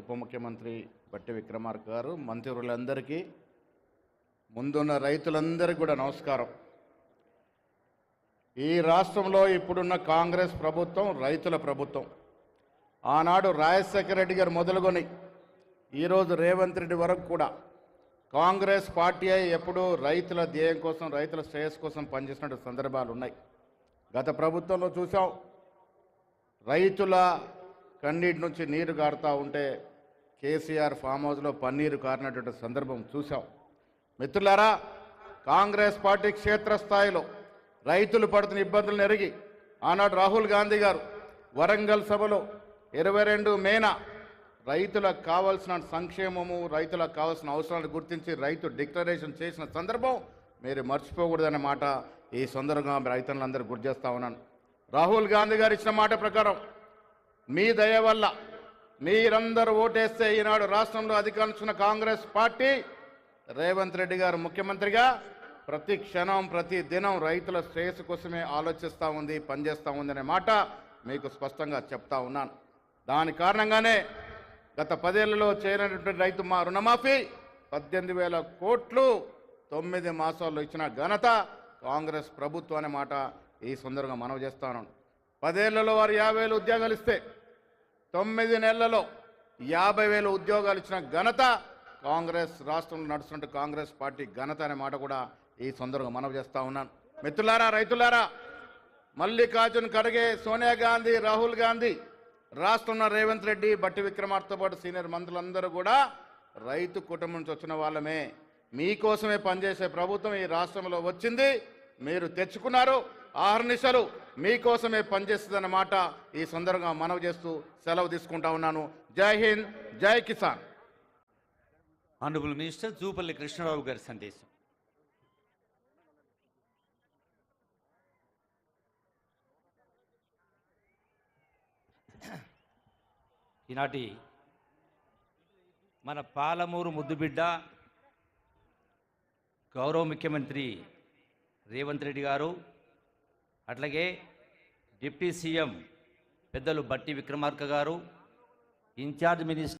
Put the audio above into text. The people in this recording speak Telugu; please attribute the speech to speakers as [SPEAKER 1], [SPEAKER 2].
[SPEAKER 1] ఉప ముఖ్యమంత్రి బట్టి విక్రమార్క గారు, మంత్రులందరికీ, ముందున్న రైతులందరికీ కూడా నమస్కారం. ఈ రాష్ట్రంలో ఇప్పుడున్న కాంగ్రెస్ ప్రభుత్వం రైతుల ప్రభుత్వం. ఆనాడు రాజశేఖర రెడ్డి గారు మొదలుకొని ఈరోజు రేవంత్ రెడ్డి వరకు కూడా కాంగ్రెస్ పార్టీ ఎప్పుడూ రైతుల ధ్యేయం కోసం, రైతుల శ్రేయస్సు కోసం పనిచేసిన సందర్భాలు ఉన్నాయి. గత ప్రభుత్వంలో చూసాం, రైతుల కన్నీటి నుంచి నీరు కారుతూ ఉంటే కేసీఆర్ ఫామ్ హౌస్లో పన్నీరు కారినటువంటి సందర్భం చూసాం. మిత్రులారా, కాంగ్రెస్ పార్టీ క్షేత్రస్థాయిలో రైతులు పడుతున్న ఇబ్బందులను ఎరిగి ఆనాడు రాహుల్ గాంధీ గారు వరంగల్ సభలో 22 మేన రైతులకు కావాల్సిన సంక్షేమము, రైతులకు కావాల్సిన అవసరాలను గుర్తించి రైతు డిక్లరేషన్ చేసిన సందర్భం మీరు మర్చిపోకూడదనే మాట ఈ సందర్భంగా రైతులందరూ గుర్తు చేస్తా ఉన్నాను. రాహుల్ గాంధీ గారు ఇచ్చిన మాట ప్రకారం మీ దయ వల్ల మీరందరూ ఓటేస్తే ఈనాడు రాష్ట్రంలో అధికారించిన కాంగ్రెస్ పార్టీ, రేవంత్ రెడ్డి గారు ముఖ్యమంత్రిగా ప్రతి క్షణం, ప్రతి దినం రైతుల శ్రేయస్సు కోసమే ఆలోచిస్తూ ఉంది, పనిచేస్తూ ఉంది అనే మాట మీకు స్పష్టంగా చెప్తా ఉన్నాను. దాని కారణంగానే గత 10 ఏళ్లలో చేయనటువంటి రైతు రుణమాఫీ 18,000 కోట్లు 9 మాసాల్లో ఇచ్చిన ఘనత కాంగ్రెస్ ప్రభుత్వం అనే మాట ఈ సందర్భంగా మనవి చేస్తా ఉన్నాను. 10 ఏళ్లలో వారు 50,000 ఉద్యోగాలు ఇస్తే 9 నెలలలో 50,000 ఉద్యోగాలు ఇచ్చిన ఘనత కాంగ్రెస్ రాష్ట్రంలో నడుస్తున్న కాంగ్రెస్ పార్టీ ఘనత అనే మాట కూడా ఈ సందర్భంగా మనవి చేస్తా ఉన్నాను. మిత్రులారా, రైతులారా, మల్లికార్జున్ ఖర్గే, సోనియా గాంధీ, రాహుల్ గాంధీ, రాష్ట్రంలో రేవంత్ రెడ్డి, బట్టి విక్రమార్కతో పాటు సీనియర్ మంత్రులందరూ కూడా రైతు కుటుంబం నుంచి వచ్చిన వాళ్ళమే. మీకోసమే పనిచేసే ప్రభుత్వం ఈ రాష్ట్రంలో వచ్చింది. మీరు తెచ్చుకున్నారు. ఆహర్నిశలు మీకోసమే పనిచేస్తుందన్నమాట ఈ సందర్భంగా మనవి చేస్తూ సెలవు తీసుకుంటా ఉన్నాను. జై హింద్, జై కిసాన్.
[SPEAKER 2] ఆనరబుల్ మినిస్టర్ జూపల్లి కృష్ణారావు గారి సందేశం. ఈనాటి మన పాలమూరు ముద్దుబిడ్డ గౌరవ ముఖ్యమంత్రి రేవంత్ రెడ్డి గారు, అట్లాగే డిప్యూటీ సీఎం పెద్దలు బట్టి విక్రమార్క గారు, ఇన్ఛార్జ్ మినిస్టర్